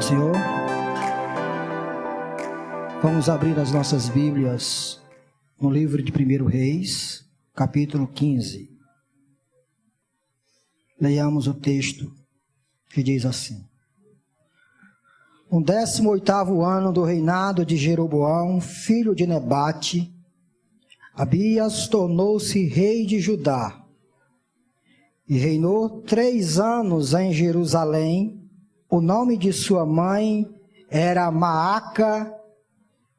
do Senhor. Vamos abrir as nossas Bíblias no livro de 1 Reis, capítulo 15. Leiamos o texto que diz assim: No 18º ano do reinado de Jeroboão, filho de Nebate, Abias tornou-se rei de Judá e reinou 3 anos em Jerusalém. O nome de sua mãe era Maaca,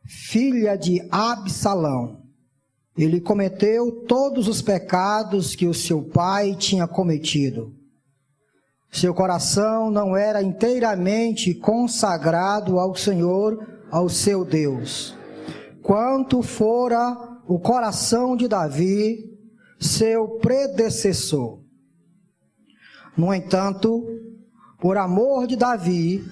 filha de Absalão. Ele cometeu todos os pecados que o seu pai tinha cometido. Seu coração não era inteiramente consagrado ao Senhor, ao seu Deus, quanto fora o coração de Davi, seu predecessor. No entanto, por amor de Davi,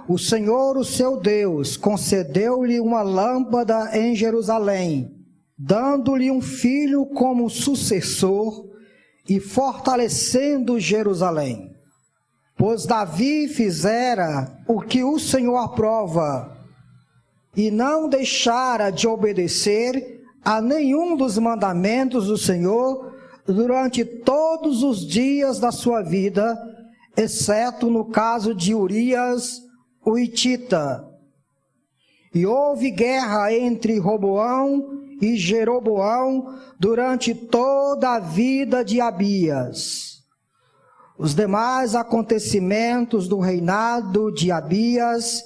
o Senhor, o seu Deus, concedeu-lhe uma lâmpada em Jerusalém, dando-lhe um filho como sucessor e fortalecendo Jerusalém. Pois Davi fizera o que o Senhor aprova e não deixara de obedecer a nenhum dos mandamentos do Senhor durante todos os dias da sua vida, exceto no caso de Urias, o hitita. E houve guerra entre Roboão e Jeroboão durante toda a vida de Abias. Os demais acontecimentos do reinado de Abias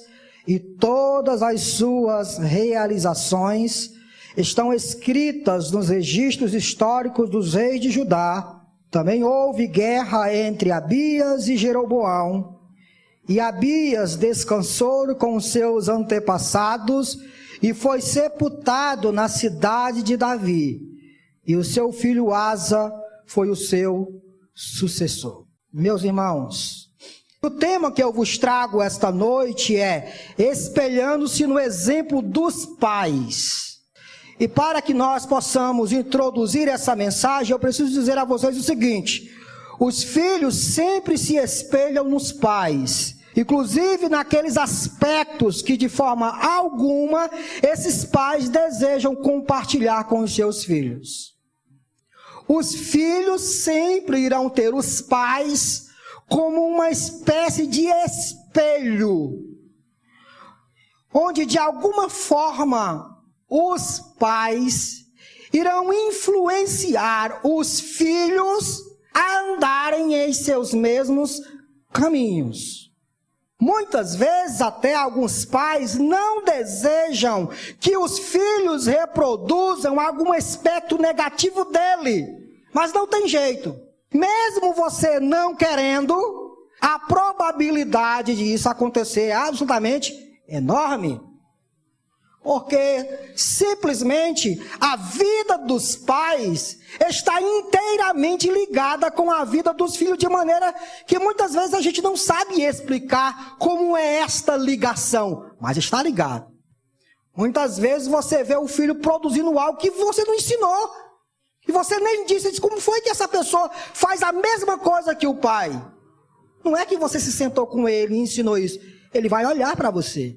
e todas as suas realizações estão escritas nos registros históricos dos reis de Judá. Também houve guerra entre Abias e Jeroboão, e Abias descansou com seus antepassados e foi sepultado na cidade de Davi, e o seu filho Asa foi o seu sucessor. Meus irmãos, o tema que eu vos trago esta noite é espelhando-se no exemplo dos pais. E para que nós possamos introduzir essa mensagem, eu preciso dizer a vocês o seguinte: os filhos sempre se espelham nos pais, inclusive naqueles aspectos que de forma alguma esses pais desejam compartilhar com os seus filhos. Os filhos sempre irão ter os pais como uma espécie de espelho, onde de alguma forma os pais irão influenciar os filhos a andarem em seus mesmos caminhos. Muitas vezes até alguns pais não desejam que os filhos reproduzam algum aspecto negativo dele, mas não tem jeito. Mesmo você não querendo, a probabilidade de isso acontecer é absolutamente enorme. Porque simplesmente a vida dos pais está inteiramente ligada com a vida dos filhos, de maneira que muitas vezes a gente não sabe explicar como é esta ligação, mas está ligado. Muitas vezes você vê o filho produzindo algo que você não ensinou, e você nem disse como foi que essa pessoa faz a mesma coisa que o pai. Não é que você se sentou com ele e ensinou isso, ele vai olhar para você.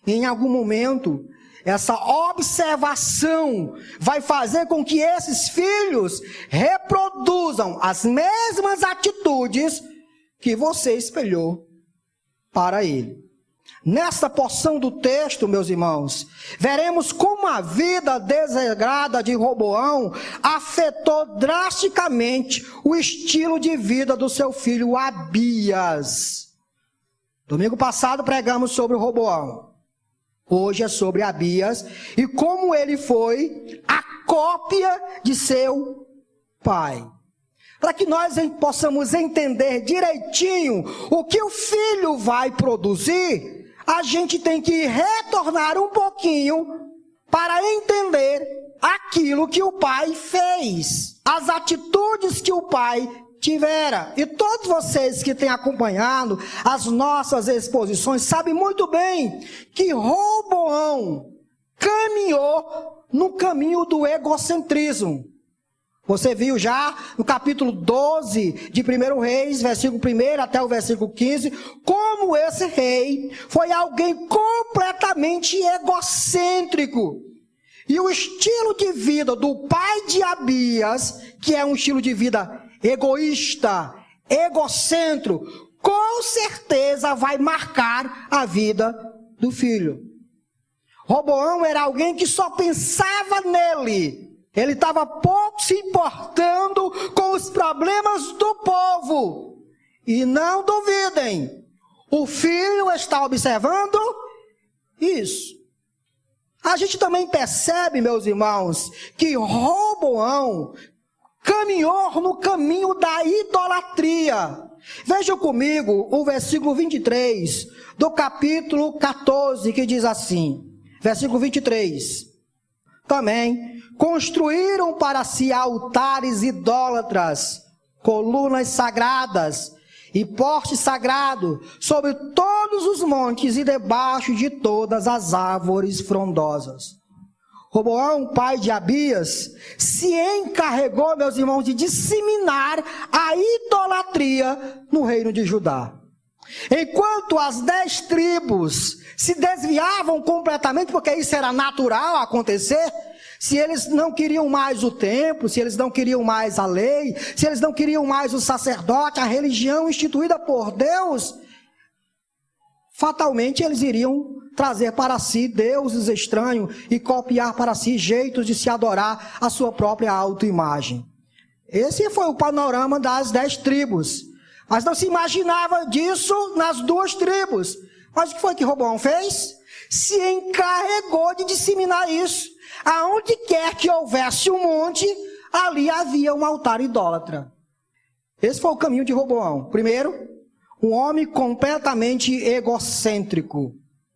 Em algum momento, essa observação vai fazer com que esses filhos reproduzam as mesmas atitudes que você espelhou para ele. Nesta porção do texto, meus irmãos, veremos como a vida desregrada de Roboão afetou drasticamente o estilo de vida do seu filho Abias. Domingo passado pregamos sobre Roboão. Hoje é sobre Abias e como ele foi a cópia de seu pai. Para que nós possamos entender direitinho o que o filho vai produzir, a gente tem que retornar um pouquinho para entender aquilo que o pai fez, as atitudes que o pai tivera. E todos vocês que têm acompanhado as nossas exposições sabem muito bem que Roboão caminhou no caminho do egocentrismo. Você viu já no capítulo 12 de 1 Reis, versículo 1 até o versículo 15, como esse rei foi alguém completamente egocêntrico. E o estilo de vida do pai de Abias, que é um estilo de vida egoísta, egocêntrico, com certeza vai marcar a vida do filho. Roboão era alguém que só pensava nele. Ele estava pouco se importando com os problemas do povo. E não duvidem, o filho está observando isso. A gente também percebe, meus irmãos, que Roboão caminhou no caminho da idolatria. Vejam comigo o versículo 23 do capítulo 14, que diz assim, versículo 23. Também construíram para si altares idólatras, colunas sagradas e poste sagrado sobre todos os montes e debaixo de todas as árvores frondosas. Roboão, pai de Abias, se encarregou, meus irmãos, de disseminar a idolatria no reino de Judá. Enquanto as 10 tribos se desviavam completamente, porque isso era natural acontecer, se eles não queriam mais o templo, se eles não queriam mais a lei, se eles não queriam mais o sacerdote, a religião instituída por Deus, fatalmente eles iriam trazer para si deuses estranhos e copiar para si jeitos de se adorar a sua própria autoimagem. Esse foi o panorama das 10 tribos. Mas não se imaginava disso nas 2 tribos. Mas o que foi que Roboão fez? Se encarregou de disseminar isso. Aonde quer que houvesse um monte, ali havia um altar idólatra. Esse foi o caminho de Roboão. Primeiro, um homem completamente egocêntrico.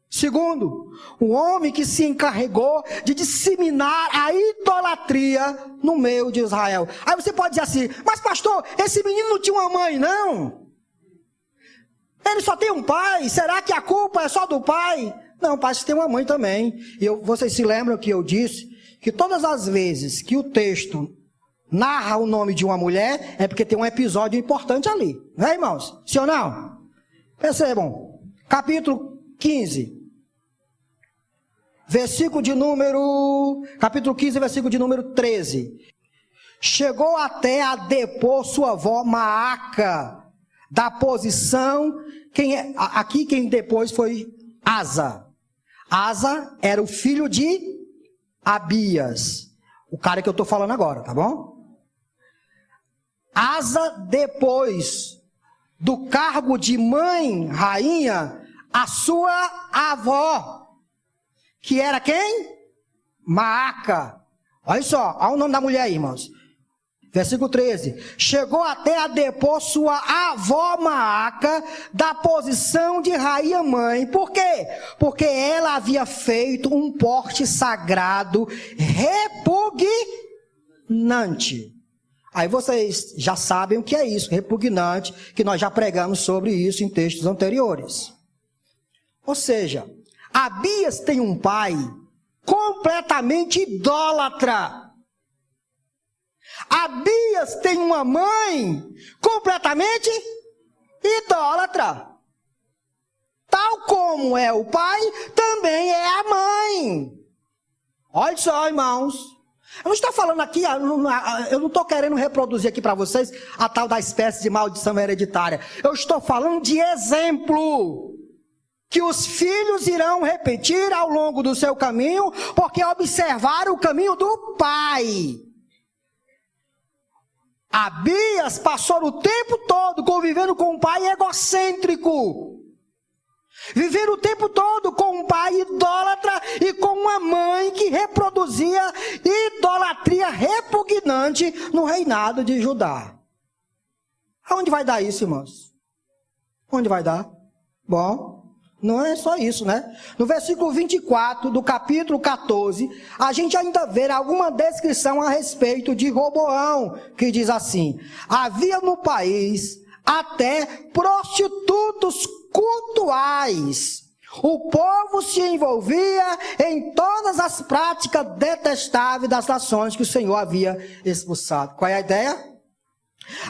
Segundo, um homem que se encarregou de disseminar a idolatria no meio de Israel. Aí você pode dizer assim, mas pastor, esse menino não tinha uma mãe, não? Ele só tem um pai, será que a culpa é só do pai? Não, parece que tem uma mãe também. E vocês se lembram que eu disse que todas as vezes que o texto narra o nome de uma mulher, é porque tem um episódio importante ali. Não é, irmãos? Sim ou não? Percebam. Capítulo 15. Capítulo 15, versículo de número 13. Chegou até a depor sua avó Maaca, da posição, aqui quem depois foi Asa. Asa era o filho de Abias, o cara que eu estou falando agora, tá bom? Asa, depois do cargo de mãe, rainha, a sua avó, que era quem? Maaca. Olha só, olha o nome da mulher aí, irmãos. Versículo 13. Chegou até a depor sua avó Maaca da posição de rainha mãe. Por quê? Porque ela havia feito um porte sagrado repugnante. Aí vocês já sabem o que é isso, repugnante, que nós já pregamos sobre isso em textos anteriores. Ou seja, Abias tem um pai completamente idólatra. Abias tem uma mãe completamente idólatra. Tal como é o pai, também é a mãe. Olha só, irmãos. Eu não estou falando aqui, eu não estou querendo reproduzir aqui para vocês a tal da espécie de maldição hereditária. Eu estou falando de exemplo que os filhos irão repetir ao longo do seu caminho, porque observaram o caminho do pai. Abias passou o tempo todo convivendo com um pai egocêntrico. Vivendo o tempo todo com um pai idólatra e com uma mãe que reproduzia idolatria repugnante no reinado de Judá. Aonde vai dar isso, irmãos? Onde vai dar? Bom, não é só isso, né? No versículo 24 do capítulo 14, a gente ainda vê alguma descrição a respeito de Roboão, que diz assim: havia no país até prostitutos cultuais, O povo se envolvia em todas as práticas detestáveis das nações que o Senhor havia expulsado. Qual é a ideia?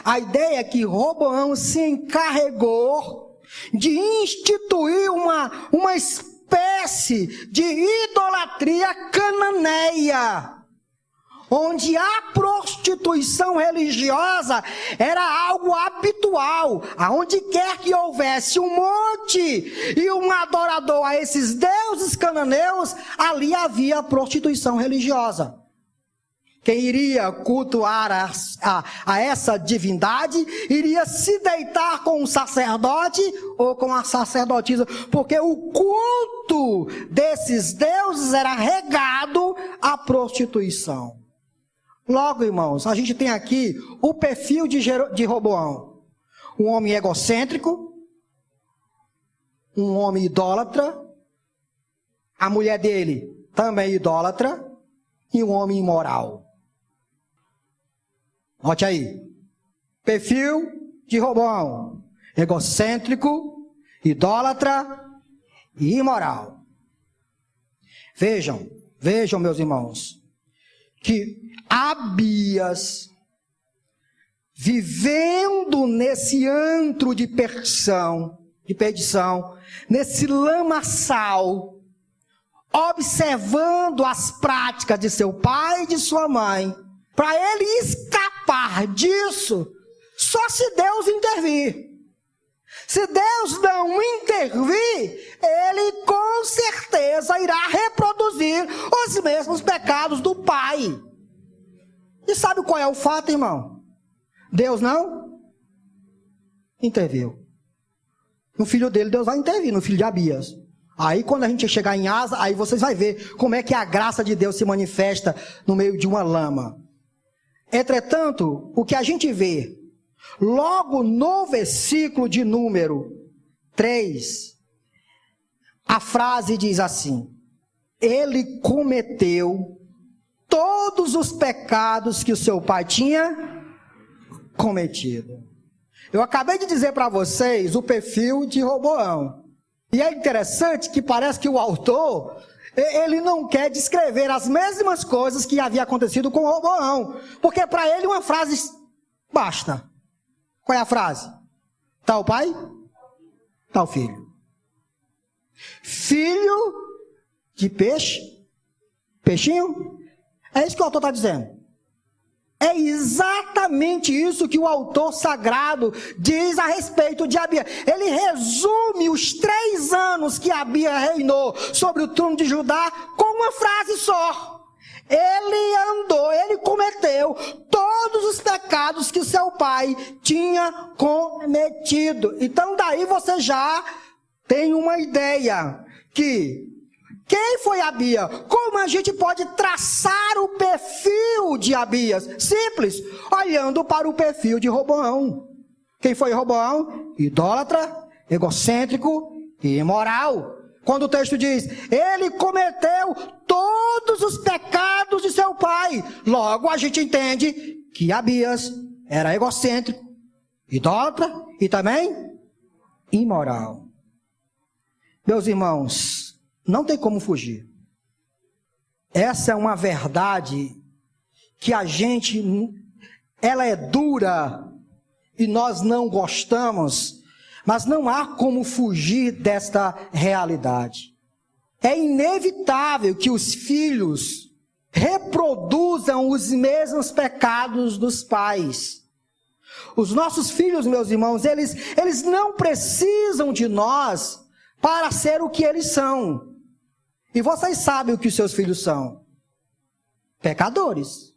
A ideia é que Roboão se encarregou de instituir uma espécie de idolatria cananeia, onde a prostituição religiosa era algo habitual. Aonde quer que houvesse um monte e um adorador a esses deuses cananeus, ali havia prostituição religiosa. Quem iria cultuar a essa divindade, iria se deitar com um sacerdote ou com a sacerdotisa, porque o culto desses deuses era regado à prostituição. Logo, irmãos, a gente tem aqui o perfil de Roboão. Um homem egocêntrico, um homem idólatra, a mulher dele também idólatra, e um homem imoral. Note aí, perfil de Roboão, egocêntrico, idólatra e imoral. Vejam, meus irmãos, que Abias, vivendo nesse antro de perdição, nesse lamaçal, observando as práticas de seu pai e de sua mãe, para ele escapar disso, só se Deus intervir. Se Deus não intervir, ele com certeza irá reproduzir os mesmos pecados do pai. E sabe qual é o fato, irmão? Deus não interviu. No filho dele, Deus vai intervir, no filho de Abias. Aí quando a gente chegar em Asa, aí vocês vão ver como é que a graça de Deus se manifesta no meio de uma lama. Entretanto, o que a gente vê, logo no versículo de número 3, a frase diz assim: ele cometeu todos os pecados que o seu pai tinha cometido. Eu acabei de dizer para vocês o perfil de Roboão. E é interessante que parece que o autor, ele não quer descrever as mesmas coisas que havia acontecido com Roboão. Porque para ele uma frase basta. Qual é a frase? Tá o pai? Tá o filho. Filho de peixe? Peixinho? É isso que o autor está dizendo. É exatamente isso que o autor sagrado diz a respeito de Abia. Ele resume os 3 anos que Abia reinou sobre o trono de Judá com uma frase só. Ele cometeu todos os pecados que seu pai tinha cometido. Então daí você já tem uma ideia que... Quem foi Abia? Como a gente pode traçar o perfil de Abias? Simples, olhando para o perfil de Roboão. Quem foi Roboão? Idólatra, egocêntrico e imoral. Quando o texto diz, ele cometeu todos os pecados de seu pai. Logo a gente entende que Abias era egocêntrico, idólatra e também imoral. Meus irmãos, não tem como fugir. Essa é uma verdade que ela é dura e nós não gostamos, mas não há como fugir desta realidade. É inevitável que os filhos reproduzam os mesmos pecados dos pais. Os nossos filhos, meus irmãos, eles não precisam de nós para ser o que eles são. E vocês sabem o que os seus filhos são? Pecadores.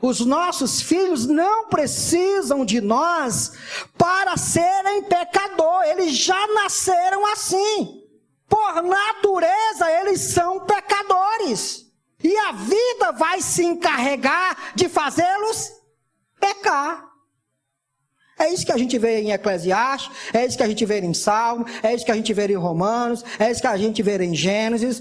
Os nossos filhos não precisam de nós para serem pecadores. Eles já nasceram assim. Por natureza, eles são pecadores. E a vida vai se encarregar de fazê-los pecar. É isso que a gente vê em Eclesiastes, é isso que a gente vê em Salmo, é isso que a gente vê em Romanos, é isso que a gente vê em Gênesis.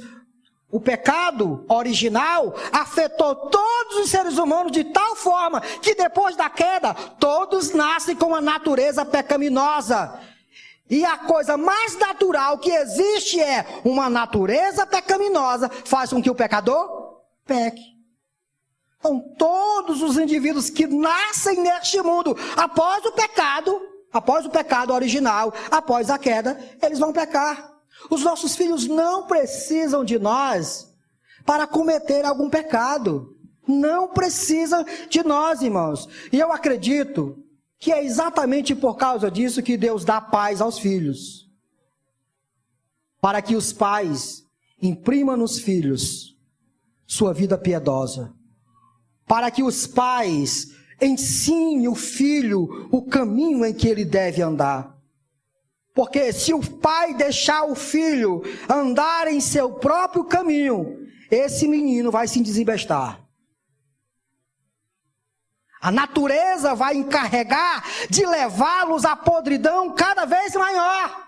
O pecado original afetou todos os seres humanos de tal forma que depois da queda, todos nascem com a natureza pecaminosa. E a coisa mais natural que existe é uma natureza pecaminosa, faz com que o pecador peque. Então, todos os indivíduos que nascem neste mundo, após o pecado original, após a queda, eles vão pecar. Os nossos filhos não precisam de nós para cometer algum pecado. Não precisam de nós, irmãos. E eu acredito que é exatamente por causa disso que Deus dá paz aos filhos. Para que os pais imprimam nos filhos sua vida piedosa. Para que os pais ensinem o filho o caminho em que ele deve andar. Porque se o pai deixar o filho andar em seu próprio caminho, esse menino vai se desembestar. A natureza vai encarregar de levá-los à podridão cada vez maior.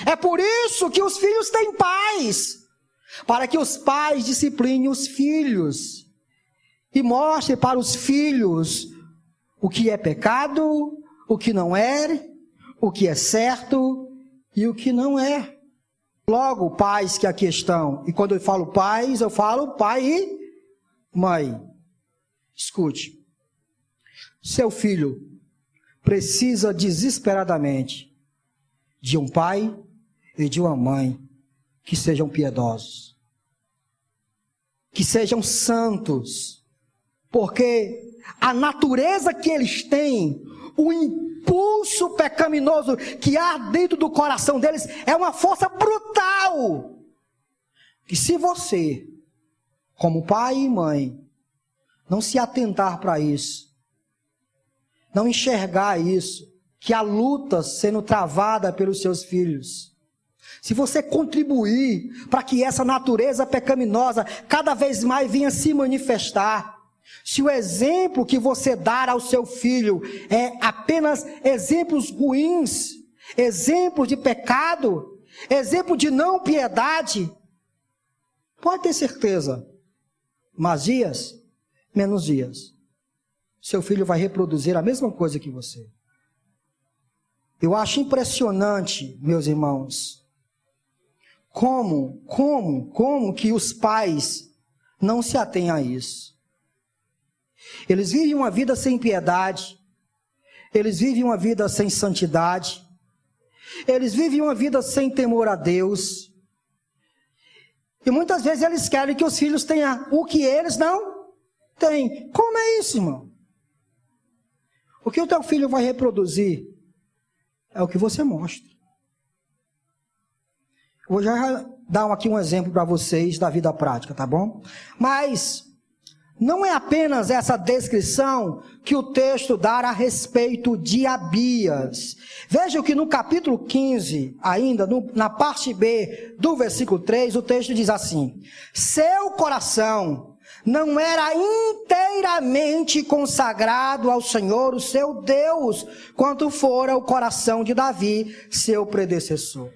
É por isso que os filhos têm pais. Para que os pais disciplinem os filhos. E mostrem para os filhos o que é pecado, o que não é, o que é certo e o que não é. Logo, pais que aqui estão. E quando eu falo pais, eu falo pai e mãe. Escute. Seu filho precisa desesperadamente de um pai e de uma mãe que sejam piedosos, que sejam santos, porque a natureza que eles têm, o impulso pecaminoso que há dentro do coração deles é uma força brutal. E se você, como pai e mãe, não se atentar para isso, não enxergar isso, que há luta sendo travada pelos seus filhos, se você contribuir para que essa natureza pecaminosa cada vez mais venha se manifestar, se o exemplo que você dar ao seu filho é apenas exemplos ruins, exemplos de pecado, exemplo de não piedade, pode ter certeza, mais dias, menos dias, seu filho vai reproduzir a mesma coisa que você. Eu acho impressionante, meus irmãos, como que os pais não se atêm a isso. Eles vivem uma vida sem piedade, eles vivem uma vida sem santidade, eles vivem uma vida sem temor a Deus, e muitas vezes eles querem que os filhos tenham o que eles não têm. Como é isso, irmão? O que o teu filho vai reproduzir é o que você mostra. Eu vou já dar aqui um exemplo para vocês da vida prática, tá bom? Mas não é apenas essa descrição que o texto dá a respeito de Abias. Veja que no capítulo 15, ainda na parte B do versículo 3, o texto diz assim: seu coração não era inteiramente consagrado ao Senhor, o seu Deus, quanto fora o coração de Davi, seu predecessor.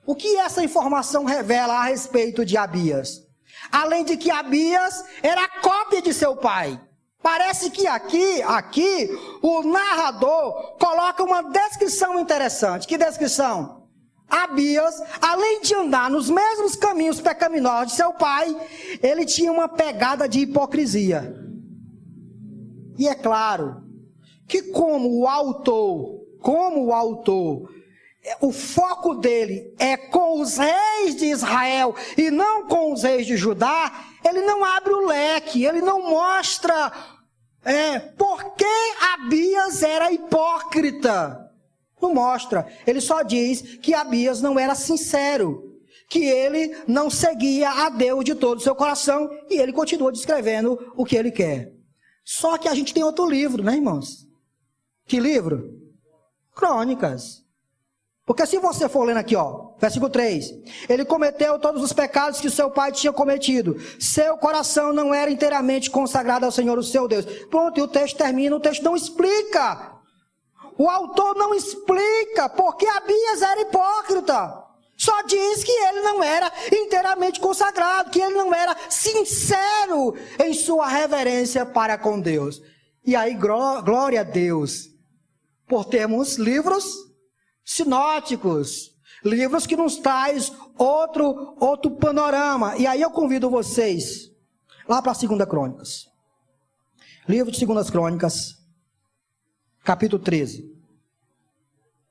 O que essa informação revela a respeito de Abias? Além de que Abias era a cópia de seu pai. Parece que aqui o narrador coloca uma descrição interessante. Que descrição? Abias, além de andar nos mesmos caminhos pecaminosos de seu pai, ele tinha uma pegada de hipocrisia. E é claro que como o autor, o foco dele é com os reis de Israel e não com os reis de Judá, ele não abre o leque, ele não mostra por que Abias era hipócrita. Não mostra, ele só diz que Abias não era sincero, que ele não seguia a Deus de todo o seu coração, e ele continua descrevendo o que ele quer. Só que a gente tem outro livro, né, irmãos? Que livro? Crônicas. Porque se você for lendo aqui, versículo 3, ele cometeu todos os pecados que o seu pai tinha cometido, seu coração não era inteiramente consagrado ao Senhor, o seu Deus. Pronto, e o texto termina, o texto não explica. O autor não explica porque Abias era hipócrita. Só diz que ele não era inteiramente consagrado, que ele não era sincero em sua reverência para com Deus. E aí, glória a Deus, por termos livros sinóticos, livros que nos traz outro panorama. E aí eu convido vocês lá para 2 Crônicas. Livro de 2 Crônicas, capítulo 13.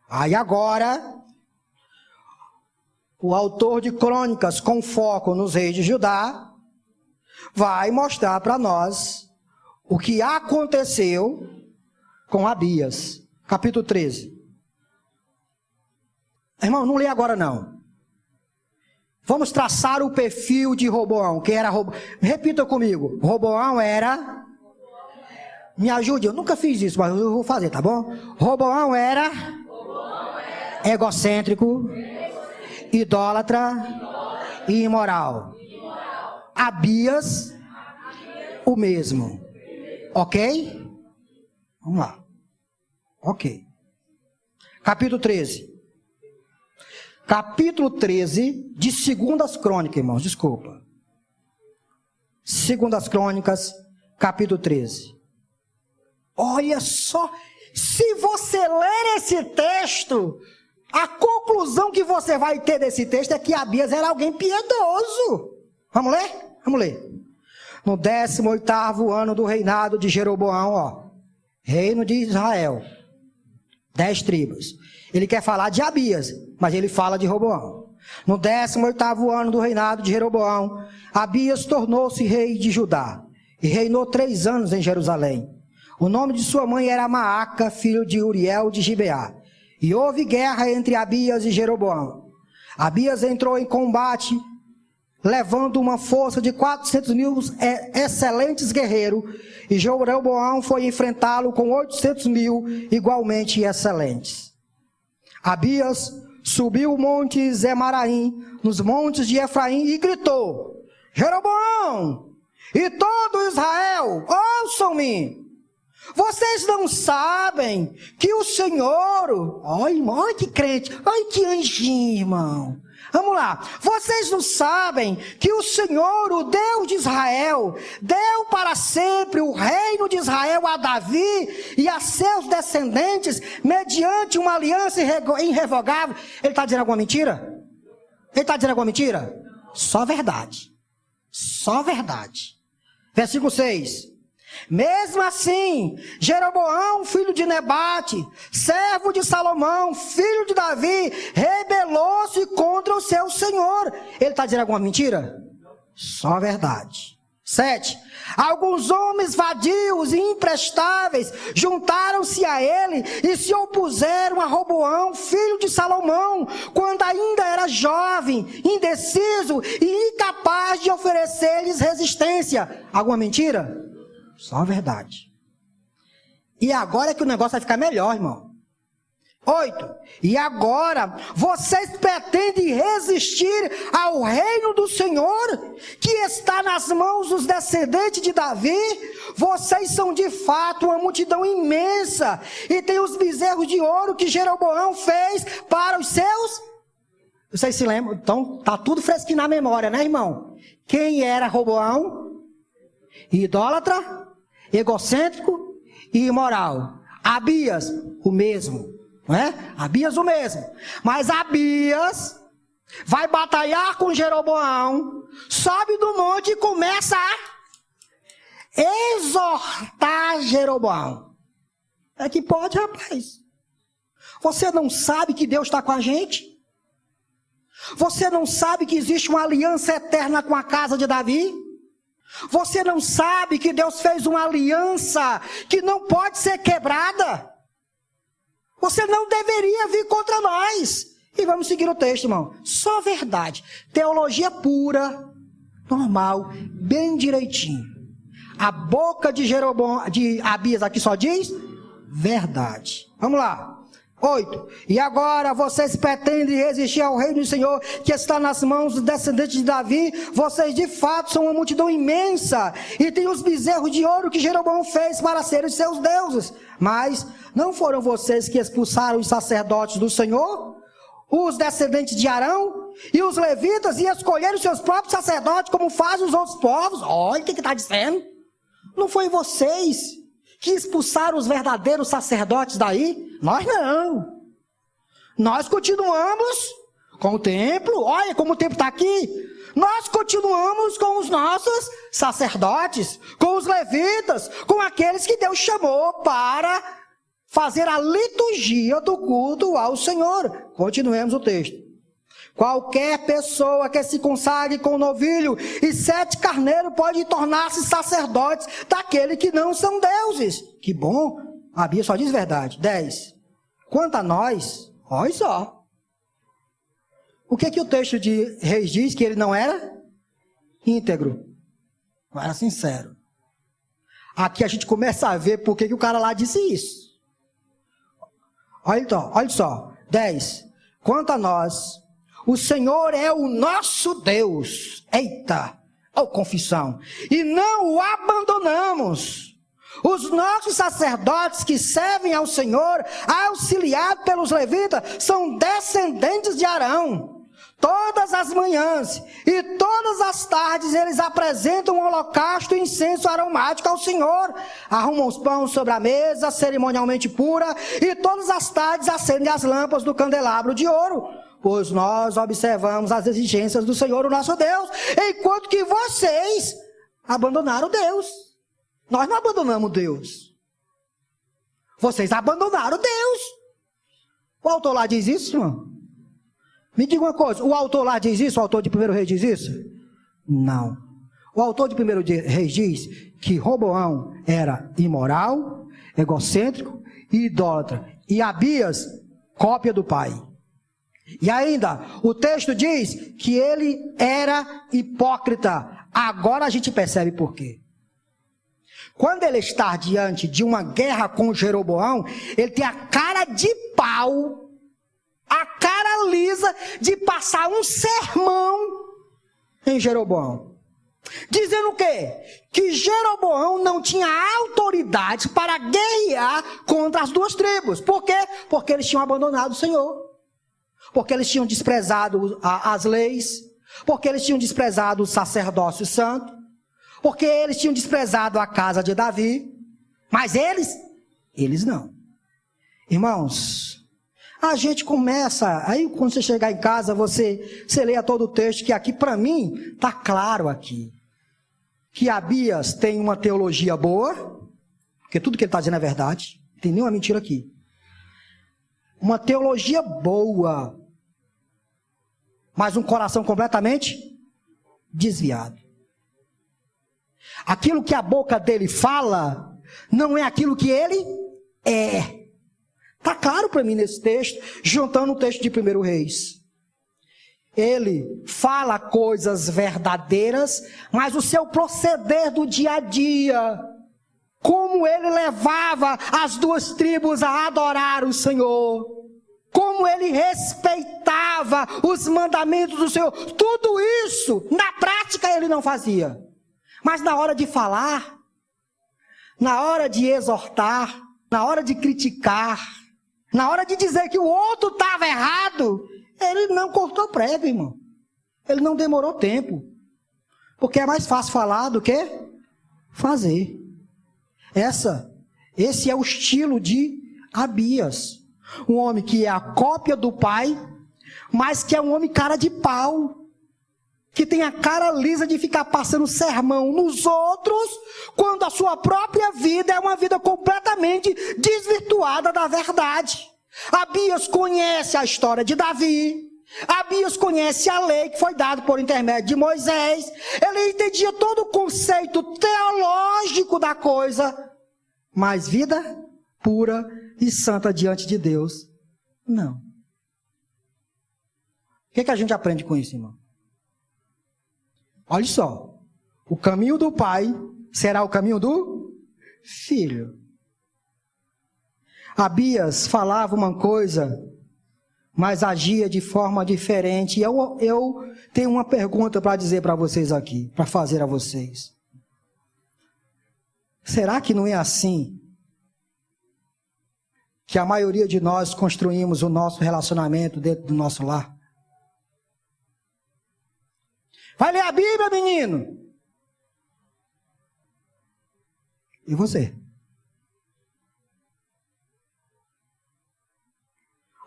Aí agora, o autor de Crônicas, com foco nos reis de Judá, vai mostrar para nós o que aconteceu com Abias. Capítulo 13. Irmão, não lê agora não. Vamos traçar o perfil de Roboão. Quem era Roboão? Repita comigo. Roboão era... Me ajude, eu nunca fiz isso, mas eu vou fazer, tá bom? Roboão era... egocêntrico, idólatra e imoral. Abias, o mesmo. Ok? Vamos lá. Ok. Capítulo 13. Capítulo 13 de 2 Crônicas, irmãos, desculpa. 2 Crônicas, capítulo 13. Olha só, se você ler esse texto, a conclusão que você vai ter desse texto é que Abias era alguém piedoso. Vamos ler? Vamos ler. No 18º ano do reinado de Jeroboão, ó, reino de Israel, 10 tribos. Ele quer falar de Abias, mas ele fala de Roboão. No 18º ano do reinado de Jeroboão, Abias tornou-se rei de Judá e reinou 3 anos em Jerusalém. O nome de sua mãe era Maaca, filho de Uriel de Gibeá. E houve guerra entre Abias e Jeroboão. Abias entrou em combate, levando uma força de 400.000 excelentes guerreiros, e Jeroboão foi enfrentá-lo com 800.000 igualmente excelentes. Abias subiu o monte Zemaraim, nos montes de Efraim, e gritou: Jeroboão e todo Israel, ouçam-me! Vocês não sabem que o Senhor... Olha que crente, olha que anjinho, irmão. Vamos lá. Vocês não sabem que o Senhor, o Deus de Israel, deu para sempre o reino de Israel a Davi e a seus descendentes, mediante uma aliança irrevogável. Ele está dizendo alguma mentira? Ele está dizendo alguma mentira? Só verdade. Só verdade. Versículo 6. Mesmo assim, Jeroboão, filho de Nebate, servo de Salomão, filho de Davi, rebelou-se contra o seu senhor. Ele está dizendo alguma mentira? Só verdade. 7. Alguns homens vadios e imprestáveis juntaram-se a ele e se opuseram a Roboão, filho de Salomão, quando ainda era jovem, indeciso e incapaz de oferecer-lhes resistência. Alguma mentira? Só verdade. E agora é que o negócio vai ficar melhor, irmão. 8. E agora vocês pretendem resistir ao reino do Senhor, que está nas mãos dos descendentes de Davi? Vocês são de fato uma multidão imensa, e tem os bezerros de ouro que Jeroboão fez para os seus... Vocês se lembram? Então tá tudo fresquinho na memória, né, irmão? Quem era Roboão? Idólatra, egocêntrico e imoral. Abias, o mesmo, não é? Abias, o mesmo. Mas Abias vai batalhar com Jeroboão, sobe do monte e começa a exortar Jeroboão. É que pode, rapaz. Você não sabe que Deus está com a gente? Você não sabe que existe uma aliança eterna com a casa de Davi? Você não sabe que Deus fez uma aliança que não pode ser quebrada? Você não deveria vir contra nós. E vamos seguir o texto, irmão. Só verdade. Teologia pura, normal, bem direitinho. A boca de Abias aqui só diz verdade. Vamos lá. 8. E agora vocês pretendem resistir ao reino do Senhor, que está nas mãos dos descendentes de Davi? Vocês de fato são uma multidão imensa, e tem os bezerros de ouro que Jeroboão fez para serem seus deuses. Mas não foram vocês que expulsaram os sacerdotes do Senhor, os descendentes de Arão e os levitas, e escolheram seus próprios sacerdotes, como fazem os outros povos? Olha o que está dizendo. Não foi vocês que expulsaram os verdadeiros sacerdotes daí? Nós não. Nós continuamos com o templo. Olha como o templo está aqui. Nós continuamos com os nossos sacerdotes, com os levitas, com aqueles que Deus chamou para fazer a liturgia do culto ao Senhor. Continuemos o texto. Qualquer pessoa que se consagre com novilho e 7 carneiros pode tornar-se sacerdotes daquele que não são deuses. Que bom, a Bíblia só diz verdade. 10. Quanto a nós, olha só. O que o texto de Reis diz? Que ele não era íntegro, não era sincero. Aqui a gente começa a ver por que o cara lá disse isso. Olha só, 10. Quanto a nós, o Senhor é o nosso Deus. Eita, confissão. E não o abandonamos. Os nossos sacerdotes que servem ao Senhor, auxiliados pelos levitas, são descendentes de Arão. Todas as manhãs e todas as tardes eles apresentam um holocausto e incenso aromático ao Senhor. Arrumam os pães sobre a mesa, cerimonialmente pura, e todas as tardes acendem as lâmpadas do candelabro de ouro. Pois nós observamos as exigências do Senhor, o nosso Deus, enquanto que vocês abandonaram Deus. Nós não abandonamos Deus. Vocês abandonaram Deus. O autor lá diz isso, irmão? Me diga uma coisa, o autor lá diz isso? O autor de 1 Reis diz isso? Não. O autor de 1 Reis diz que Roboão era imoral, egocêntrico e idólatra. E Abias, cópia do pai. E ainda, o texto diz que ele era hipócrita. Agora a gente percebe por quê. Quando ele está diante de uma guerra com Jeroboão, ele tem a cara de pau, a cara lisa de passar um sermão em Jeroboão. Dizendo o quê? Que Jeroboão não tinha autoridade para guerrear contra as 2 tribos. Por quê? Porque eles tinham abandonado o Senhor. Porque eles tinham desprezado as leis. Porque eles tinham desprezado o sacerdócio santo. Porque eles tinham desprezado a casa de Davi. Mas eles não. Irmãos, a gente começa, aí quando você chegar em casa, você leia todo o texto, que aqui para mim, está claro aqui, que Abias tem uma teologia boa, porque tudo que ele está dizendo é verdade, não tem nenhuma mentira aqui. Uma teologia boa, mas um coração completamente desviado. Aquilo que a boca dele fala, não é aquilo que ele é. Está claro para mim nesse texto, juntando o texto de 1 Reis. Ele fala coisas verdadeiras, mas o seu proceder do dia a dia, como ele levava as 2 tribos a adorar o Senhor, como ele respeitava os mandamentos do Senhor, tudo isso, na prática ele não fazia. Mas na hora de falar, na hora de exortar, na hora de criticar, na hora de dizer que o outro estava errado, ele não cortou prego, irmão. Ele não demorou tempo. Porque é mais fácil falar do que fazer. Esse é o estilo de Abias. Um homem que é a cópia do pai, mas que é um homem cara de pau. Que tem a cara lisa de ficar passando sermão nos outros, quando a sua própria vida é uma vida completamente desvirtuada da verdade. Abias conhece a história de Davi, Abias conhece a lei que foi dada por intermédio de Moisés, ele entendia todo o conceito teológico da coisa, mas vida pura e santa diante de Deus, não. O que a gente aprende com isso, irmão? Olha só, o caminho do pai será o caminho do filho. Abias falava uma coisa, mas agia de forma diferente. E eu tenho uma pergunta para dizer para vocês aqui, para fazer a vocês. Será que não é assim que a maioria de nós construímos o nosso relacionamento dentro do nosso lar? Vai ler a Bíblia, menino. E você?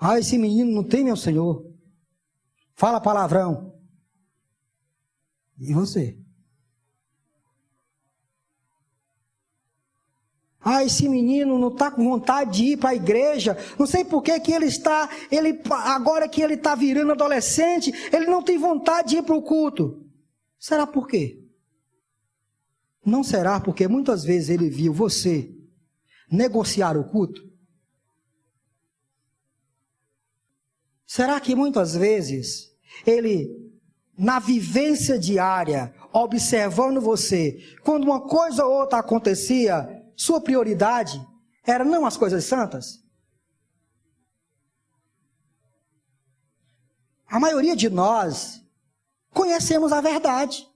Ah, esse menino não tem meu Senhor. Fala palavrão. E você? Ah, esse menino não está com vontade de ir para a igreja. Não sei por que agora que ele está virando adolescente, ele não tem vontade de ir para o culto. Será por quê? Não será porque muitas vezes ele viu você negociar o culto? Será que muitas vezes ele, na vivência diária, observando você, quando uma coisa ou outra acontecia, sua prioridade era não as coisas santas? A maioria de nós conhecemos a verdade.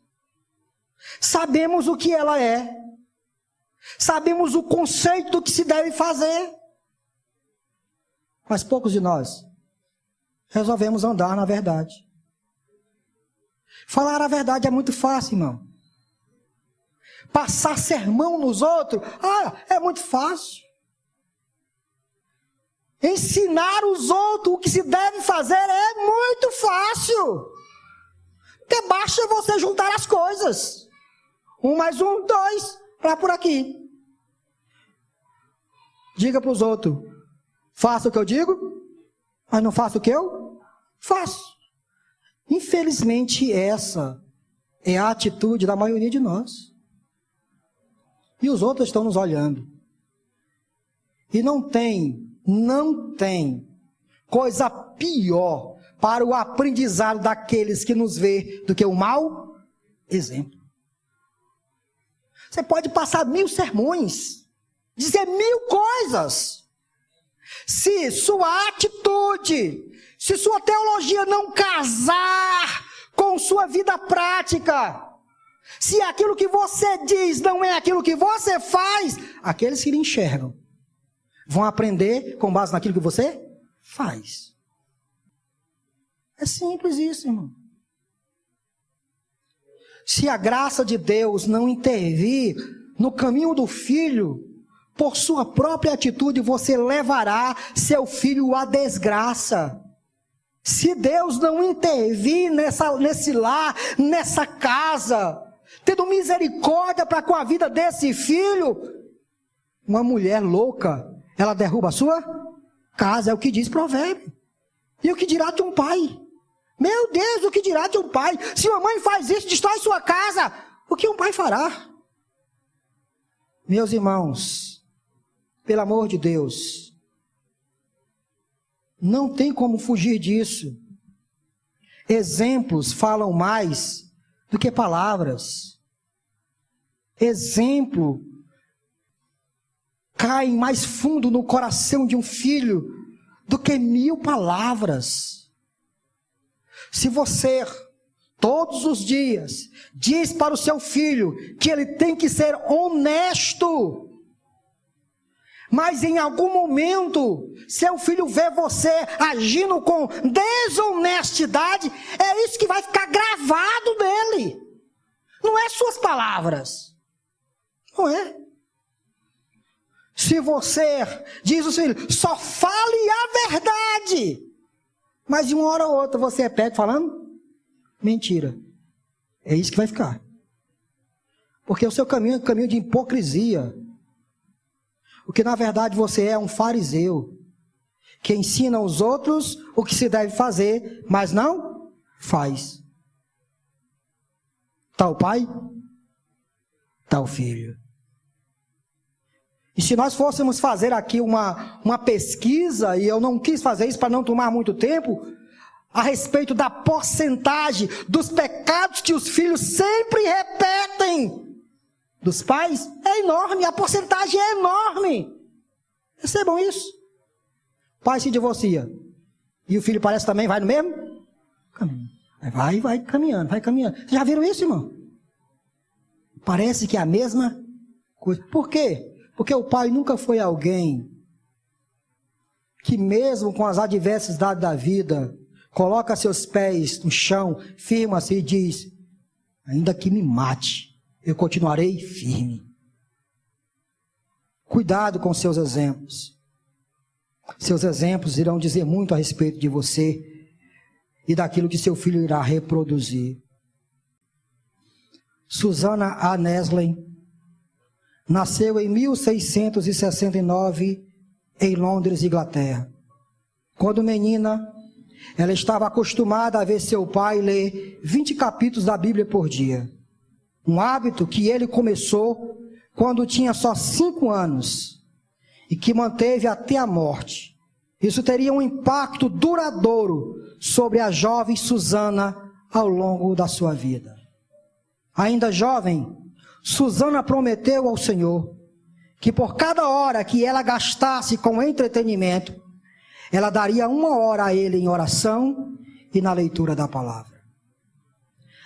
Sabemos o que ela é. Sabemos o conceito do que se deve fazer. Mas poucos de nós resolvemos andar na verdade. Falar a verdade é muito fácil, irmão. Passar sermão nos outros, é muito fácil. Ensinar os outros o que se deve fazer é muito fácil. Porque basta você juntar as coisas. 1 mais 1, 2, para por aqui. Diga para os outros, faça o que eu digo, mas não faça o que eu faço. Infelizmente, essa é a atitude da maioria de nós. E os outros estão nos olhando. E não tem coisa pior para o aprendizado daqueles que nos vê do que o mau exemplo. Você pode passar 1000 sermões, dizer 1000 coisas. Se sua atitude, se sua teologia não casar com sua vida prática, se aquilo que você diz não é aquilo que você faz, aqueles que lhe enxergam vão aprender com base naquilo que você faz. É simples isso, irmão. Se a graça de Deus não intervir no caminho do filho, por sua própria atitude você levará seu filho à desgraça. Se Deus não intervir nesse lar, nessa casa, tendo misericórdia para com a vida desse filho, uma mulher louca, ela derruba a sua casa, é o que diz Provérbio. E o que dirá de um pai? Meu Deus, o que dirá de um pai? Se uma mãe faz isso, destrói sua casa, o que um pai fará? Meus irmãos, pelo amor de Deus, não tem como fugir disso. Exemplos falam mais do que palavras. Exemplo cai mais fundo no coração de um filho do que 1000 palavras. Se você, todos os dias, diz para o seu filho que ele tem que ser honesto, mas em algum momento, seu filho vê você agindo com desonestidade, é isso que vai ficar gravado nele. Não é suas palavras. Não é. Se você diz ao seu filho, só fale a verdade, mas de uma hora ou outra você é pego falando mentira. É isso que vai ficar. Porque o seu caminho é um caminho de hipocrisia. Porque na verdade você é um fariseu, que ensina aos outros o que se deve fazer, mas não faz. Tal pai, tal filho. E se nós fôssemos fazer aqui uma pesquisa, e eu não quis fazer isso para não tomar muito tempo, a respeito da porcentagem dos pecados que os filhos sempre repetem dos pais, é enorme, a porcentagem é enorme. Percebam isso. O pai se divorcia, e o filho parece também vai no mesmo caminho. Vai caminhando, vai caminhando. Vocês já viram isso, irmão? Parece que é a mesma coisa. Por quê? Porque o pai nunca foi alguém que mesmo com as adversidades da vida, coloca seus pés no chão, firma-se e diz, ainda que me mate, eu continuarei firme. Cuidado com seus exemplos. Seus exemplos irão dizer muito a respeito de você e daquilo que seu filho irá reproduzir. Susana A. Nesley nasceu em 1669 em Londres, Inglaterra. Quando menina, ela estava acostumada a ver seu pai ler 20 capítulos da Bíblia por dia. Um hábito que ele começou quando tinha só 5 anos e que manteve até a morte. Isso teria um impacto duradouro sobre a jovem Susana ao longo da sua vida. Ainda jovem, Susana prometeu ao Senhor que por cada hora que ela gastasse com entretenimento, ela daria 1 hora a ele em oração e na leitura da palavra.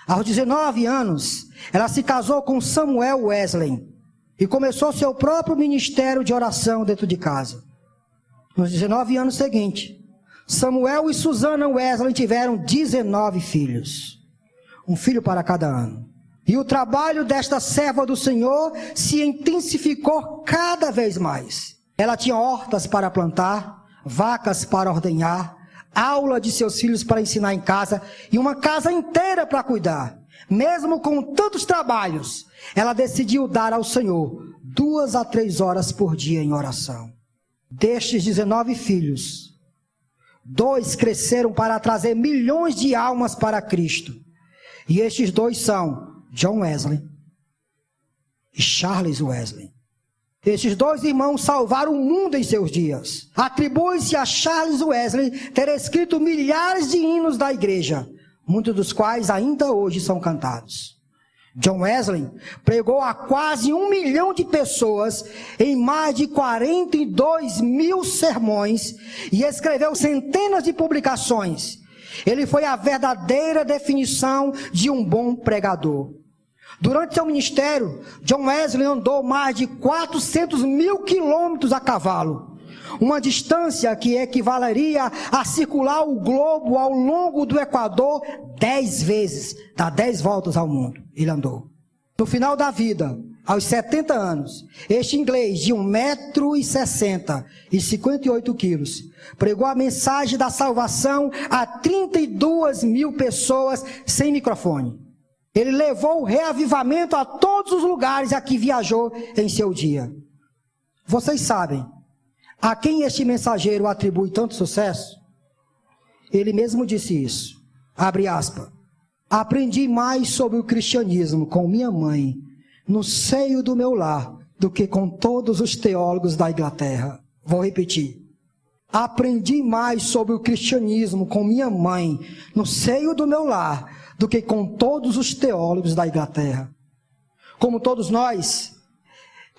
Aos 19 anos, ela se casou com Samuel Wesley e começou seu próprio ministério de oração dentro de casa. Nos 19 anos seguintes, Samuel e Susana Wesley tiveram 19 filhos, um filho para cada ano. E o trabalho desta serva do Senhor se intensificou cada vez mais. Ela tinha hortas para plantar, vacas para ordenhar, aula de seus filhos para ensinar em casa e uma casa inteira para cuidar. Mesmo com tantos trabalhos, ela decidiu dar ao Senhor 2 a 3 horas por dia em oração. Destes 19 filhos, 2 cresceram para trazer milhões de almas para Cristo. E estes 2 são John Wesley e Charles Wesley. Estes 2 irmãos salvaram o mundo em seus dias. Atribui-se a Charles Wesley ter escrito milhares de hinos da igreja, muitos dos quais ainda hoje são cantados. John Wesley pregou a quase 1 milhão de pessoas em mais de 42 mil sermões e escreveu centenas de publicações. Ele foi a verdadeira definição de um bom pregador. Durante seu ministério, John Wesley andou mais de 400 mil quilômetros a cavalo, uma distância que equivaleria a circular o globo ao longo do Equador 10 vezes, dá 10 voltas ao mundo, ele andou. No final da vida, aos 70 anos, este inglês de 1,60 m e 58 quilos, pregou a mensagem da salvação a 32 mil pessoas sem microfone. Ele levou o reavivamento a todos os lugares a que viajou em seu dia. Vocês sabem a quem este mensageiro atribui tanto sucesso? Ele mesmo disse isso. Abre aspas. Aprendi mais sobre o cristianismo com minha mãe, no seio do meu lar, do que com todos os teólogos da Inglaterra. Vou repetir. Aprendi mais sobre o cristianismo com minha mãe, no seio do meu lar, do que com todos os teólogos da Inglaterra. Como todos nós,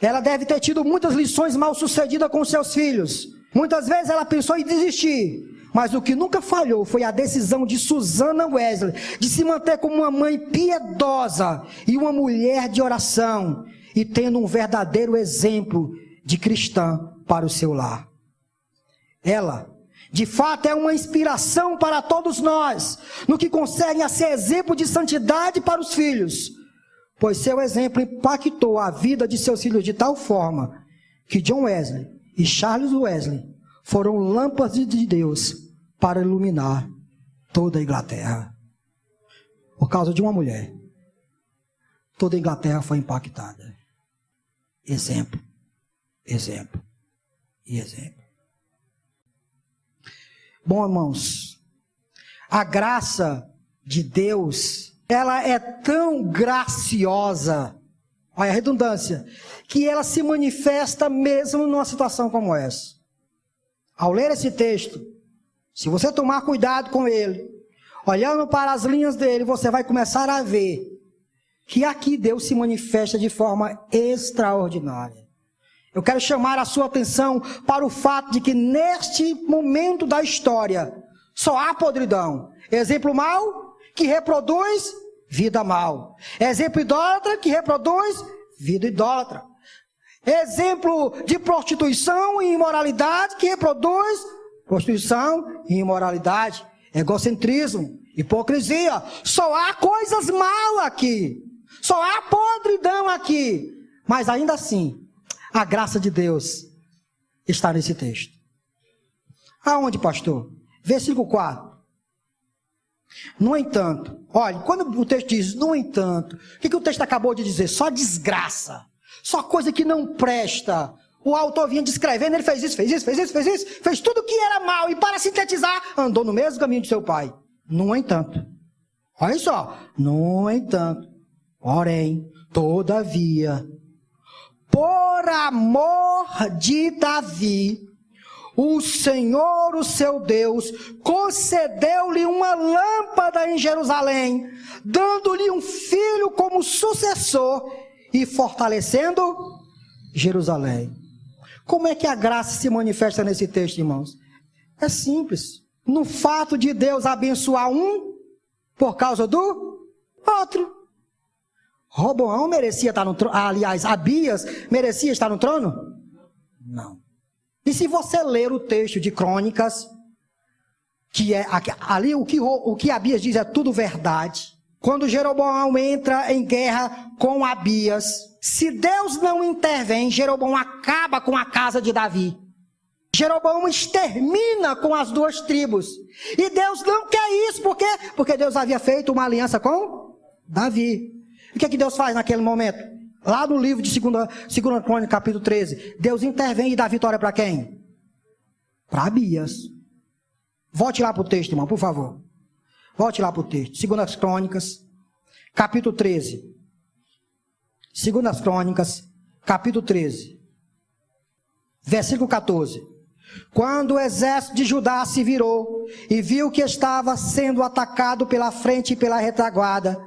ela deve ter tido muitas lições mal sucedidas com seus filhos. Muitas vezes ela pensou em desistir, mas o que nunca falhou foi a decisão de Susana Wesley de se manter como uma mãe piedosa e uma mulher de oração, e tendo um verdadeiro exemplo de cristã para o seu lar. Ela, de fato, é uma inspiração para todos nós, no que concerne a ser exemplo de santidade para os filhos, pois seu exemplo impactou a vida de seus filhos de tal forma, que John Wesley e Charles Wesley foram lâmpadas de Deus para iluminar toda a Inglaterra. Por causa de uma mulher, toda a Inglaterra foi impactada. Exemplo, exemplo e exemplo. Bom, irmãos, a graça de Deus, ela é tão graciosa, olha a redundância, que ela se manifesta mesmo numa situação como essa. Ao ler esse texto, se você tomar cuidado com ele, olhando para as linhas dele, você vai começar a ver que aqui Deus se manifesta de forma extraordinária. Eu quero chamar a sua atenção para o fato de que neste momento da história só há podridão. Exemplo mau que reproduz vida mal. Exemplo idólatra que reproduz vida idólatra. Exemplo de prostituição e imoralidade que reproduz prostituição e imoralidade. Egocentrismo, hipocrisia. Só há coisas mal aqui. Só há podridão aqui. Mas ainda assim, a graça de Deus está nesse texto. Aonde, pastor? Versículo 4. No entanto, olha, quando o texto diz, no entanto, o que o texto acabou de dizer? Só desgraça, só coisa que não presta. O autor vinha descrevendo, ele fez isso, fez tudo que era mal, e para sintetizar, andou no mesmo caminho de seu pai. No entanto, olha só, no entanto, porém, todavia, por amor de Davi, o Senhor, o seu Deus, concedeu-lhe uma lâmpada em Jerusalém, dando-lhe um filho como sucessor e fortalecendo Jerusalém. Como é que a graça se manifesta nesse texto, irmãos? É simples. No fato de Deus abençoar um por causa do outro. Roboão merecia estar no trono? Aliás, Abias merecia estar no trono? Não. E se você ler o texto de Crônicas, que é ali o que Abias diz é tudo verdade. Quando Jeroboão entra em guerra com Abias, se Deus não intervém, Jeroboão acaba com a casa de Davi. Jeroboão extermina com as duas tribos. E Deus não quer isso, por quê? Porque Deus havia feito uma aliança com Davi. E o que Deus faz naquele momento? Lá no livro de 2 Crônicas, capítulo 13, Deus intervém e dá vitória para quem? Para Abias. Volte lá para o texto, irmão, por favor. Volte lá para o texto. 2 Crônicas, capítulo 13. 2 Crônicas, capítulo 13. Versículo 14. Quando o exército de Judá se virou e viu que estava sendo atacado pela frente e pela retaguarda,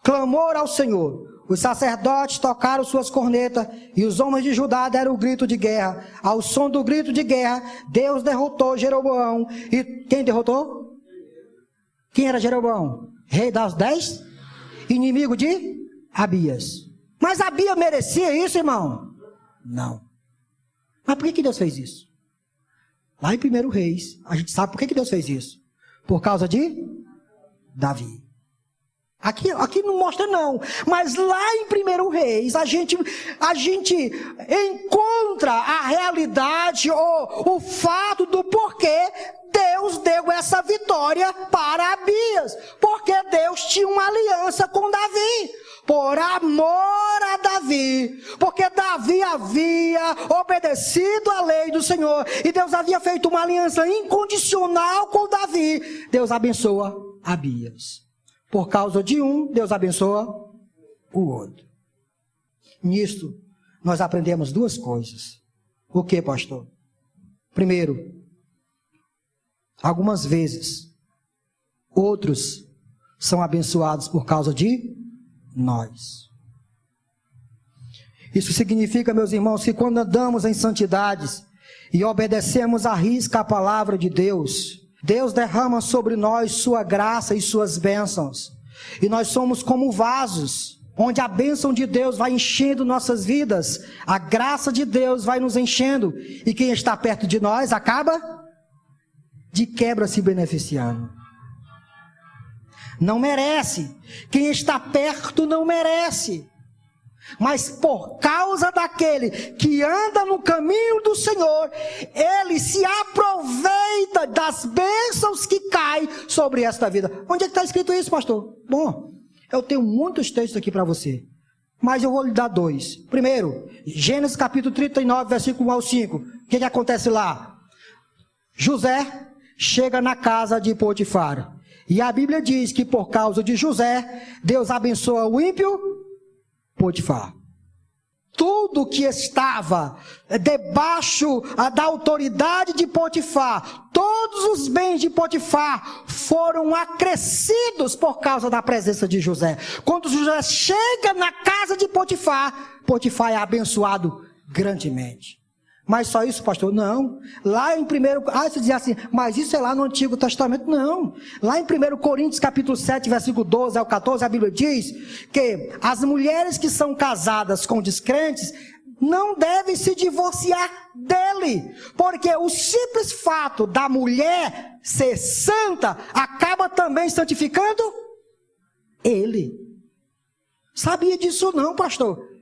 clamou ao Senhor. Os sacerdotes tocaram suas cornetas e os homens de Judá deram o grito de guerra. Ao som do grito de guerra, Deus derrotou Jeroboão. E quem derrotou? Quem era Jeroboão? Rei das 10? Inimigo de Abias. Mas Abias merecia isso, irmão? Não. Mas por que Deus fez isso? Lá em 1 Reis, a gente sabe por que Deus fez isso. Por causa de Davi. Aqui não mostra não, mas lá em 1 Reis, a gente encontra a realidade ou o fato do porquê Deus deu essa vitória para Abias. Porque Deus tinha uma aliança com Davi, por amor a Davi, porque Davi havia obedecido à lei do Senhor, e Deus havia feito uma aliança incondicional com Davi. Deus abençoa Abias. Por causa de um, Deus abençoa o outro. Nisto, nós aprendemos duas coisas. O que, pastor? Primeiro, algumas vezes, outros são abençoados por causa de nós. Isso significa, meus irmãos, que quando andamos em santidades e obedecemos à risca a palavra de Deus, Deus derrama sobre nós sua graça e suas bênçãos. E nós somos como vasos, onde a bênção de Deus vai enchendo nossas vidas. A graça de Deus vai nos enchendo. E quem está perto de nós acaba de quebra se beneficiando. Não merece. Quem está perto não merece. Mas por causa daquele que anda no caminho do Senhor, ele se aproveita das bênçãos que caem sobre esta vida. Onde é que está escrito isso, pastor? Bom, eu tenho muitos textos aqui para você, mas eu vou lhe dar dois. Primeiro, Gênesis capítulo 39, versículo 1 ao 5. O que acontece lá? José chega na casa de Potifar. E a Bíblia diz que por causa de José, Deus abençoa o ímpio Potifar. Tudo que estava debaixo da autoridade de Potifar, todos os bens de Potifar foram acrescidos por causa da presença de José. Quando José chega na casa de Potifar, Potifar é abençoado grandemente. Mas só isso, pastor? Não. Lá em 1... você dizia assim, mas isso é lá no Antigo Testamento? Não. Lá em 1 Coríntios capítulo 7, versículo 12 ao 14, a Bíblia diz que as mulheres que são casadas com descrentes não devem se divorciar dele. Porque o simples fato da mulher ser santa acaba também santificando ele. Sabia disso não, pastor?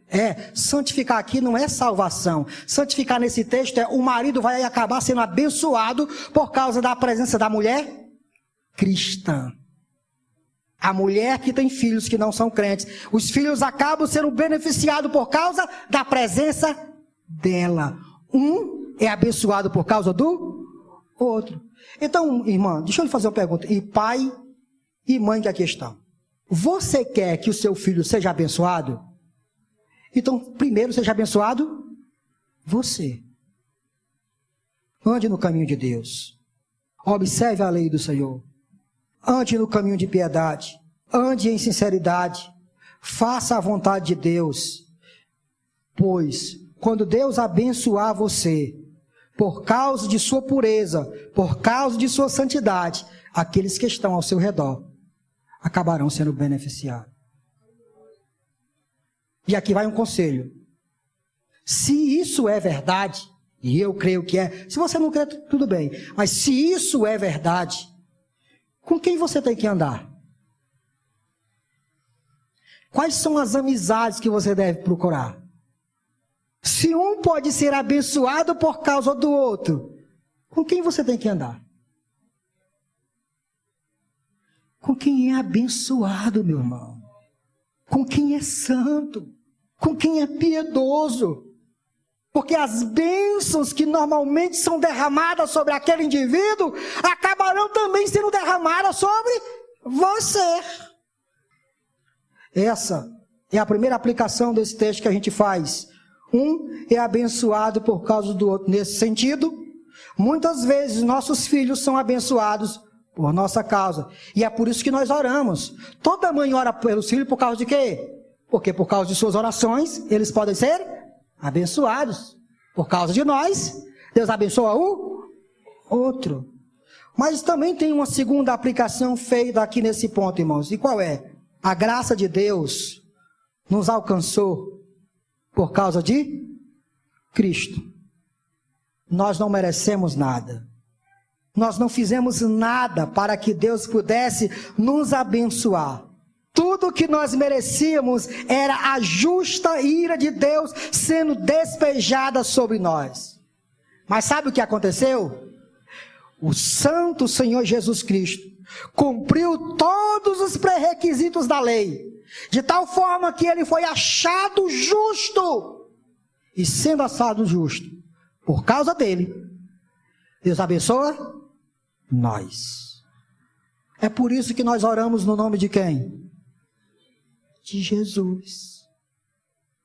Santificar aqui não é salvação. Santificar nesse texto o marido vai acabar sendo abençoado por causa da presença da mulher cristã. A mulher que tem filhos que não são crentes, os filhos acabam sendo beneficiados por causa da presença dela. Um é abençoado por causa do outro. Então, irmã, deixa eu lhe fazer uma pergunta. E pai e mãe que aqui estão. Você quer que o seu filho seja abençoado? Então, primeiro seja abençoado você. Ande no caminho de Deus. Observe a lei do Senhor. Ande no caminho de piedade. Ande em sinceridade. Faça a vontade de Deus. Pois, quando Deus abençoar você, por causa de sua pureza, por causa de sua santidade, aqueles que estão ao seu redor acabarão sendo beneficiados. E aqui vai um conselho. Se isso é verdade, e eu creio que é, se você não crê, tudo bem, mas se isso é verdade, com quem você tem que andar? Quais são as amizades que você deve procurar? Se um pode ser abençoado por causa do outro, com quem você tem que andar? Com quem é abençoado, meu irmão. Com quem é santo. Com quem é piedoso. Porque as bênçãos que normalmente são derramadas sobre aquele indivíduo, acabarão também sendo derramadas sobre você. Essa é a primeira aplicação desse texto que a gente faz. Um é abençoado por causa do outro. Nesse sentido, muitas vezes nossos filhos são abençoados por nossa causa. E é por isso que nós oramos. Toda mãe ora pelos filhos por causa de quê? Porque por causa de suas orações, eles podem ser abençoados. Por causa de nós, Deus abençoa o outro. Mas também tem uma segunda aplicação feita aqui nesse ponto, irmãos. E qual é? A graça de Deus nos alcançou por causa de Cristo. Nós não merecemos nada. Nós não fizemos nada para que Deus pudesse nos abençoar. Tudo que nós merecíamos era a justa ira de Deus sendo despejada sobre nós. Mas sabe o que aconteceu? O santo Senhor Jesus Cristo cumpriu todos os pré-requisitos da lei, de tal forma que ele foi achado justo. E sendo achado justo, por causa dele, Deus abençoa nós. É por isso que nós oramos no nome de quem? De Jesus.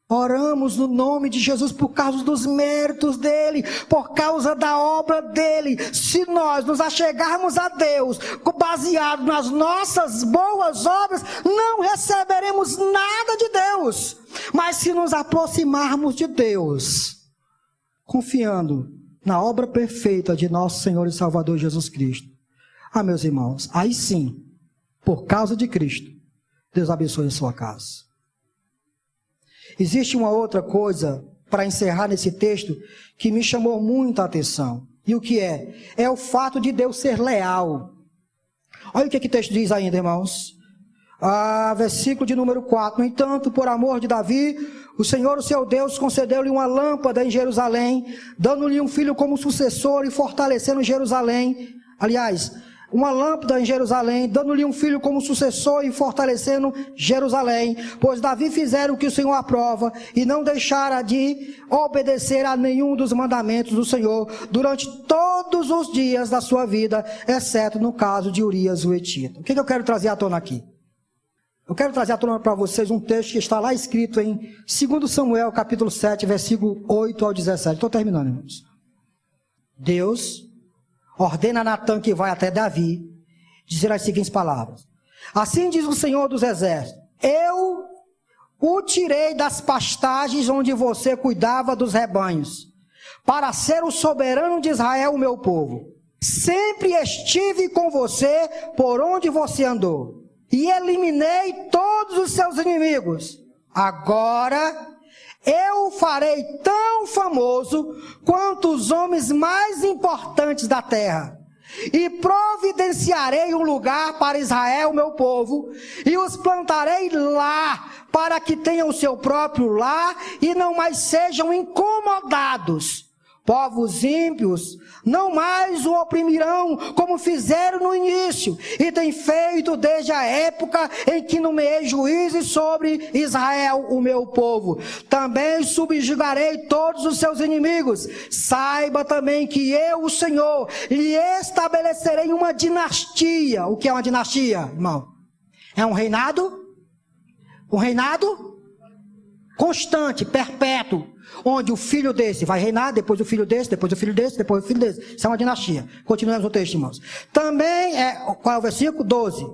Oramos no nome de Jesus por causa dos méritos dele, por causa da obra dele. Se nós nos achegarmos a Deus, baseado nas nossas boas obras, não receberemos nada de Deus. Mas se nos aproximarmos de Deus, confiando na obra perfeita de nosso Senhor e Salvador Jesus Cristo, meus irmãos, aí sim, por causa de Cristo, Deus abençoe a sua casa. Existe uma outra coisa, para encerrar nesse texto, que me chamou muita atenção. E o que é? É o fato de Deus ser leal. Olha o que o texto diz ainda, irmãos. Versículo de número 4. No entanto, por amor de Davi, o Senhor, o seu Deus, concedeu-lhe uma lâmpada em Jerusalém, dando-lhe um filho como sucessor e fortalecendo Jerusalém. Aliás, uma lâmpada em Jerusalém, dando-lhe um filho como sucessor e fortalecendo Jerusalém. Pois Davi fizera o que o Senhor aprova e não deixara de obedecer a nenhum dos mandamentos do Senhor durante todos os dias da sua vida, exceto no caso de Urias o Hetita. O que eu quero trazer à tona aqui? Eu quero trazer à tona para vocês um texto que está lá escrito em 2 Samuel, capítulo 7, versículo 8 ao 17. Estou terminando, irmãos. Deus ordena a Natã que vai até Davi, dizer as seguintes palavras. Assim diz o Senhor dos Exércitos, eu o tirei das pastagens onde você cuidava dos rebanhos, para ser o soberano de Israel, o meu povo. Sempre estive com você por onde você andou, e eliminei todos os seus inimigos. Agora eu o farei tão famoso quanto os homens mais importantes da terra. E providenciarei um lugar para Israel, meu povo, e os plantarei lá, para que tenham o seu próprio lar e não mais sejam incomodados. Povos ímpios não mais o oprimirão, como fizeram no início, e têm feito desde a época em que nomeei juízes sobre Israel, o meu povo. Também subjugarei todos os seus inimigos. Saiba também que eu, o Senhor, lhe estabelecerei uma dinastia. O que é uma dinastia, irmão? É um reinado? Um reinado constante, perpétuo, onde o filho desse vai reinar, depois o filho desse, depois o filho desse, depois o filho desse. Isso é uma dinastia. Continuemos o texto, irmãos. Também, qual é o versículo? 12.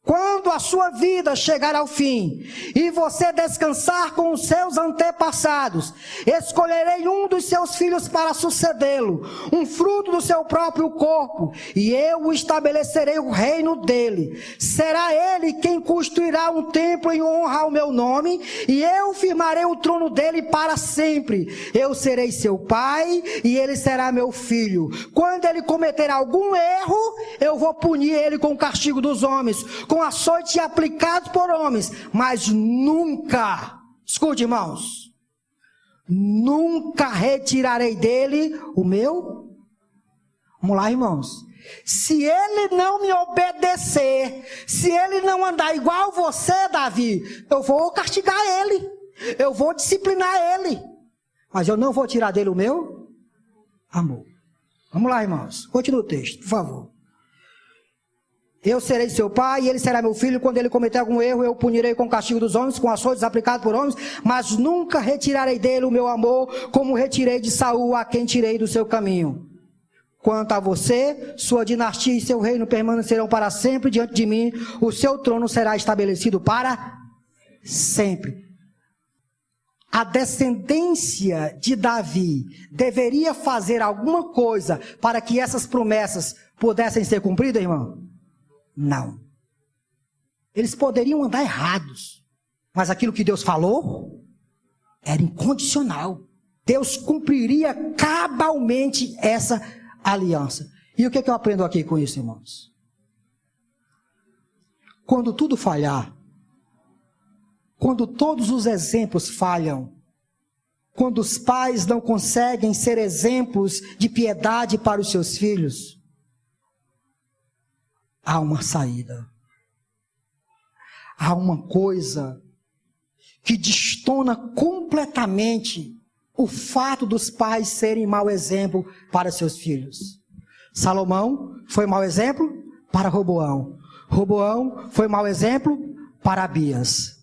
Quando a sua vida chegar ao fim, e você descansar com os seus antepassados, escolherei um dos seus filhos para sucedê-lo, um fruto do seu próprio corpo, e eu estabelecerei o reino dele. Será ele quem construirá um templo em honra ao meu nome, e eu firmarei o trono dele para sempre. Eu serei seu pai, e ele será meu filho. Quando ele cometer algum erro, eu vou punir ele com o castigo dos homens, com açoite aplicados por homens, mas nunca, escute, irmãos, nunca retirarei dele o meu. Vamos lá, irmãos. Se ele não me obedecer, se ele não andar igual você, Davi, eu vou castigar ele, eu vou disciplinar ele, mas eu não vou tirar dele o meu amor. Vamos lá, irmãos, continua o texto, por favor. Eu serei seu pai e ele será meu filho. Quando ele cometer algum erro, eu o punirei com o castigo dos homens, com açoites aplicados por homens, mas nunca retirarei dele o meu amor, como retirei de Saul, a quem tirei do seu caminho. Quanto a você, sua dinastia e seu reino permanecerão para sempre diante de mim, o seu trono será estabelecido para sempre. A descendência de Davi deveria fazer alguma coisa para que essas promessas pudessem ser cumpridas, irmão? Não. Eles poderiam andar errados, mas aquilo que Deus falou era incondicional. Deus cumpriria cabalmente essa aliança. E o que é que eu aprendo aqui com isso, irmãos? Quando tudo falhar, quando todos os exemplos falham, quando os pais não conseguem ser exemplos de piedade para os seus filhos, há uma saída. Há uma coisa que destona completamente o fato dos pais serem mau exemplo para seus filhos. Salomão foi mau exemplo para Roboão. Roboão foi mau exemplo para Abias.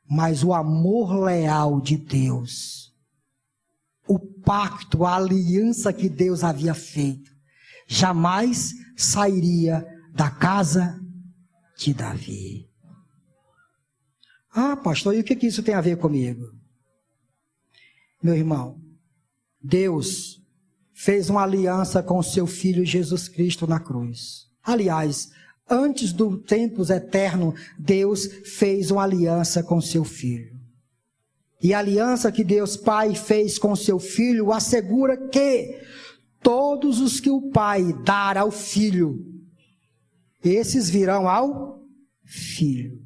Mas o amor leal de Deus, o pacto, a aliança que Deus havia feito, jamais sairia da casa de Davi. Ah, pastor, e o que isso tem a ver comigo? Meu irmão, Deus fez uma aliança com o seu Filho Jesus Cristo na cruz. Aliás, antes do tempos eterno, Deus fez uma aliança com o seu Filho. E a aliança que Deus Pai fez com o seu Filho assegura que todos os que o Pai dar ao Filho, esses virão ao Filho.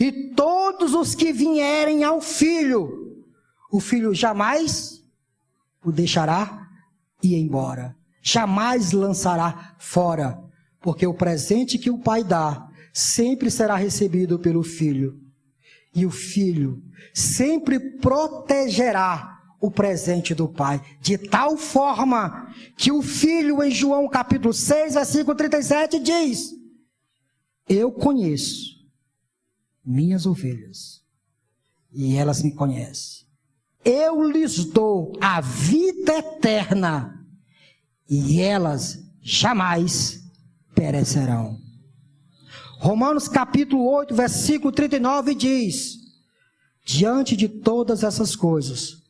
E todos os que vierem ao Filho, o Filho jamais o deixará ir embora. Jamais lançará fora. Porque o presente que o Pai dá, sempre será recebido pelo Filho. E o Filho sempre protegerá o presente do Pai, de tal forma que o Filho, em João capítulo 6, versículo 37, diz: eu conheço minhas ovelhas, e elas me conhecem. Eu lhes dou a vida eterna, e elas jamais perecerão. Romanos capítulo 8, versículo 39 diz: diante de todas essas coisas,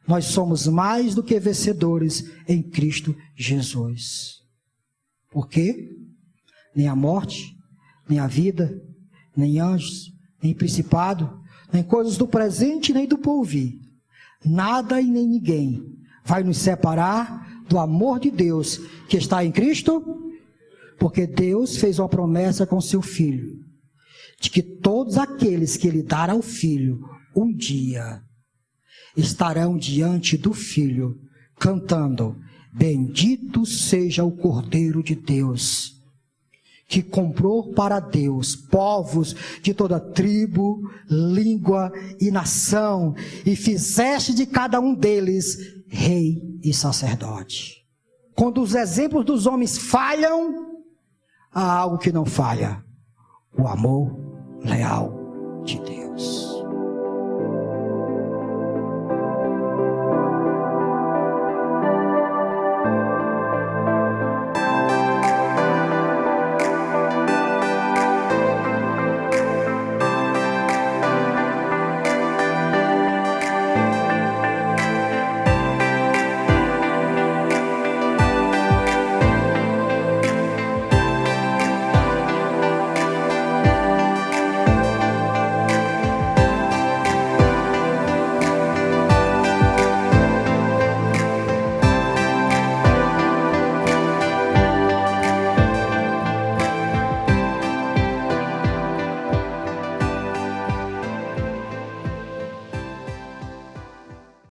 nós somos mais do que vencedores em Cristo Jesus. Por quê? Nem a morte, nem a vida, nem anjos, nem principado, nem coisas do presente, nem do porvir. Nada e nem ninguém vai nos separar do amor de Deus que está em Cristo? Porque Deus fez uma promessa com seu Filho, de que todos aqueles que Ele dar ao Filho, um dia, estarão diante do Filho, cantando: bendito seja o Cordeiro de Deus, que comprou para Deus povos de toda tribo, língua e nação, e fizeste de cada um deles rei e sacerdote. Quando os exemplos dos homens falham, há algo que não falha: o amor leal